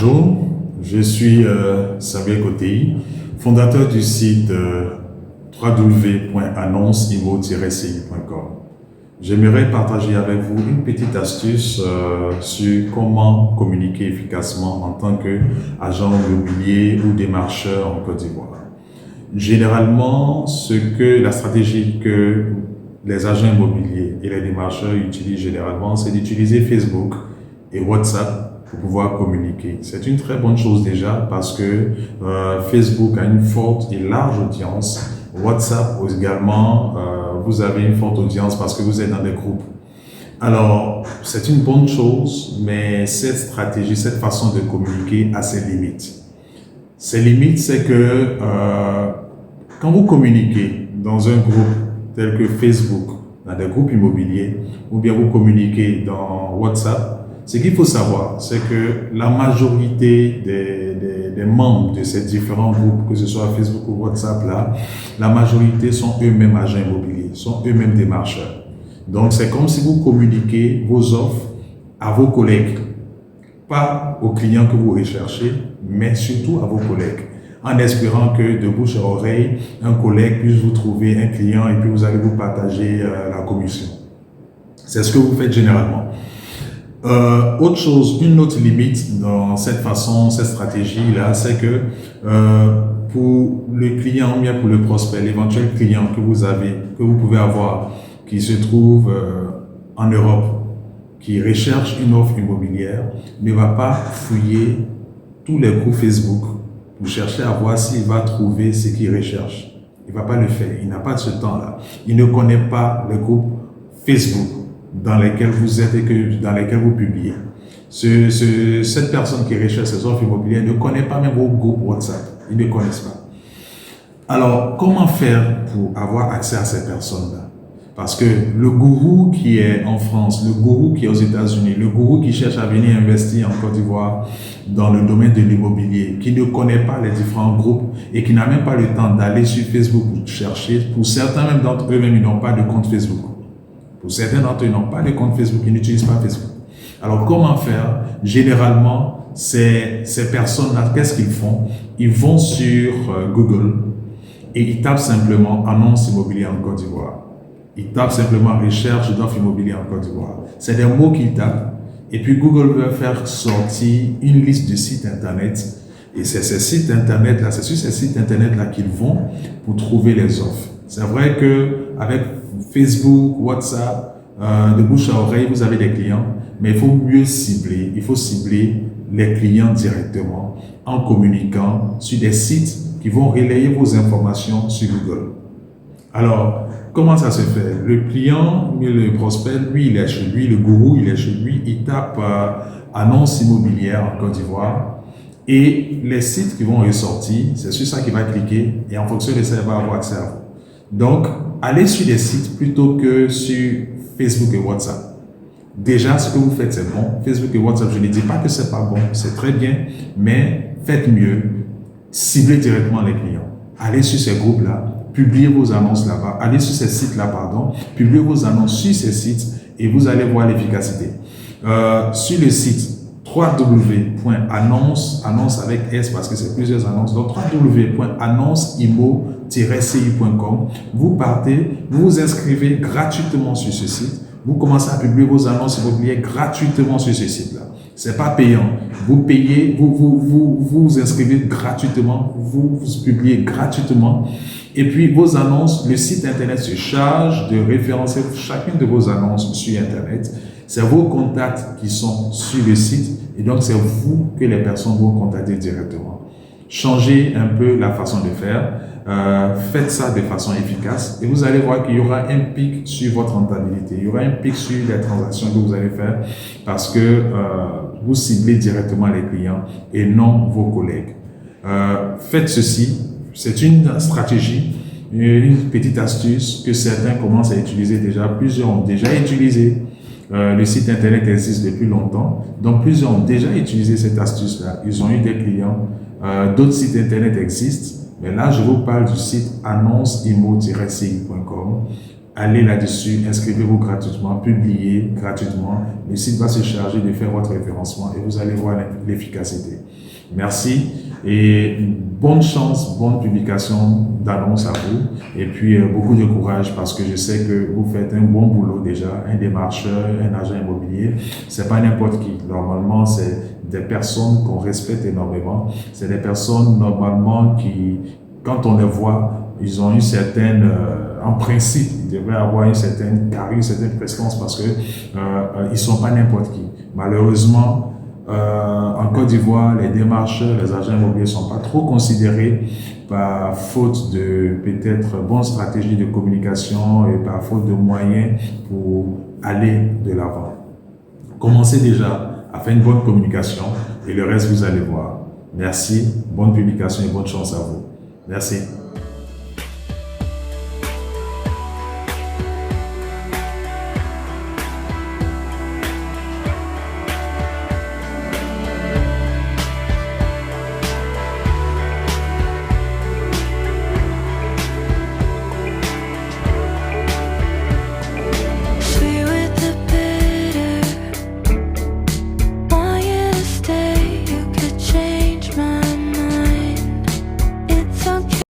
Bonjour, je suis Samuel Kotei, fondateur du site www.annonceimo-ci.com. J'aimerais partager avec vous une petite astuce sur comment communiquer efficacement en tant qu'agent immobilier ou démarcheur en Côte d'Ivoire. Généralement, la stratégie que les agents immobiliers et les démarcheurs utilisent généralement, c'est d'utiliser Facebook et WhatsApp pour pouvoir communiquer. C'est une très bonne chose déjà parce que Facebook a une forte et large audience. WhatsApp également, vous avez une forte audience parce que vous êtes dans des groupes. Alors, c'est une bonne chose, mais cette stratégie, cette façon de communiquer a ses limites. Ses limites, c'est que quand vous communiquez dans un groupe tel que Facebook, dans des groupes immobiliers, ou bien vous communiquez dans WhatsApp, ce qu'il faut savoir, c'est que la majorité des membres de ces différents groupes, que ce soit Facebook ou WhatsApp, la majorité sont eux-mêmes agents immobiliers, sont eux-mêmes démarcheurs. Donc, c'est comme si vous communiquez vos offres à vos collègues, pas aux clients que vous recherchez, mais surtout à vos collègues, en espérant que de bouche à oreille, un collègue puisse vous trouver un client et puis vous allez vous partager la commission. C'est ce que vous faites généralement. Autre chose, une autre limite dans cette stratégie-là, c'est que pour le client, bien pour le prospect, l'éventuel client que vous pouvez avoir, qui se trouve en Europe, qui recherche une offre immobilière, ne va pas fouiller tous les groupes Facebook pour chercher à voir s'il va trouver ce qu'il recherche. Il ne va pas le faire, il n'a pas ce temps-là. Il ne connaît pas le groupe Facebook dans lesquels vous êtes et dans lesquels vous publiez. Cette personne qui recherche ces offres immobilières ne connaît pas même vos groupes WhatsApp. Ils ne connaissent pas. Alors, comment faire pour avoir accès à ces personnes-là? Parce que le gourou qui est en France, le gourou qui est aux États-Unis, le gourou qui cherche à venir investir en Côte d'Ivoire dans le domaine de l'immobilier, qui ne connaît pas les différents groupes et qui n'a même pas le temps d'aller sur Facebook pour chercher, pour certains même d'entre eux, ils n'ont pas de compte Facebook. Pour certains d'entre eux, ils n'ont pas de compte Facebook, ils n'utilisent pas Facebook. Alors, comment faire? Généralement, ces personnes-là, qu'est-ce qu'ils font? Ils vont sur Google et ils tapent simplement « annonce immobilière en Côte d'Ivoire ». Ils tapent simplement « recherche d'offres immobilières en Côte d'Ivoire ». C'est des mots qu'ils tapent. Et puis, Google va faire sortir une liste de sites Internet. Et c'est ces sites Internet-là, c'est sur ces sites Internet-là qu'ils vont pour trouver les offres. C'est vrai qu'avec Facebook, WhatsApp, de bouche à oreille, vous avez des clients, mais il faut mieux cibler. Il faut cibler les clients directement en communiquant sur des sites qui vont relayer vos informations sur Google. Alors, comment ça se fait? Le client, le prospect, lui, il est chez lui, le gourou, il est chez lui, il tape annonce immobilière en Côte d'Ivoire et les sites qui vont ressortir, c'est sur ça qu'il va cliquer et en fonction de ça, il va avoir accès à vous. Donc, allez sur des sites plutôt que sur Facebook et WhatsApp. Déjà, ce que vous faites, c'est bon. Facebook et WhatsApp, je ne dis pas que c'est pas bon, c'est très bien, mais faites mieux. Ciblez directement les clients. Allez sur ces groupes-là, publiez vos annonces là-bas, allez sur ces sites-là, publiez vos annonces sur ces sites et vous allez voir l'efficacité. Sur le site www.annonce, annonce avec S parce que c'est plusieurs annonces, donc www.annonceimo-ci.com, vous partez, vous vous inscrivez gratuitement sur ce site, vous commencez à publier vos annonces immobilières gratuitement sur ce site-là. C'est pas payant. Vous payez, vous inscrivez gratuitement, vous publiez gratuitement. Et puis vos annonces, le site Internet se charge de référencer chacune de vos annonces sur Internet. C'est vos contacts qui sont sur le site et donc c'est vous que les personnes vont contacter directement. Changez un peu la façon de faire. Faites ça de façon efficace et vous allez voir qu'il y aura un pic sur votre rentabilité. Il y aura un pic sur les transactions que vous allez faire parce que vous ciblez directement les clients et non vos collègues. Faites ceci. C'est une stratégie, une petite astuce que certains commencent à utiliser déjà. Plusieurs ont déjà utilisé. Le site Internet existe depuis longtemps. Donc, plusieurs ont déjà utilisé cette astuce-là. Ils ont eu des clients. D'autres sites Internet existent. Mais là, je vous parle du site annonceimo-ci.com. Allez là-dessus, inscrivez-vous gratuitement, publiez gratuitement. Le site va se charger de faire votre référencement et vous allez voir l'efficacité. Merci et bonne chance, bonne publication d'annonce à vous et puis beaucoup de courage parce que je sais que vous faites un bon boulot déjà, un démarcheur, un agent immobilier, c'est pas n'importe qui. Normalement, c'est des personnes qu'on respecte énormément, c'est des personnes normalement qui, quand on les voit, ils ont une certaine, en principe, ils devraient avoir une certaine carrure, une certaine présence parce que ils sont pas n'importe qui. Malheureusement, en Côte d'Ivoire, les démarcheurs, les agents immobiliers ne sont pas trop considérés par faute de peut-être bonne stratégie de communication et par faute de moyens pour aller de l'avant. Commencez déjà à faire une bonne communication et le reste, vous allez voir. Merci, bonne publication et bonne chance à vous. Merci.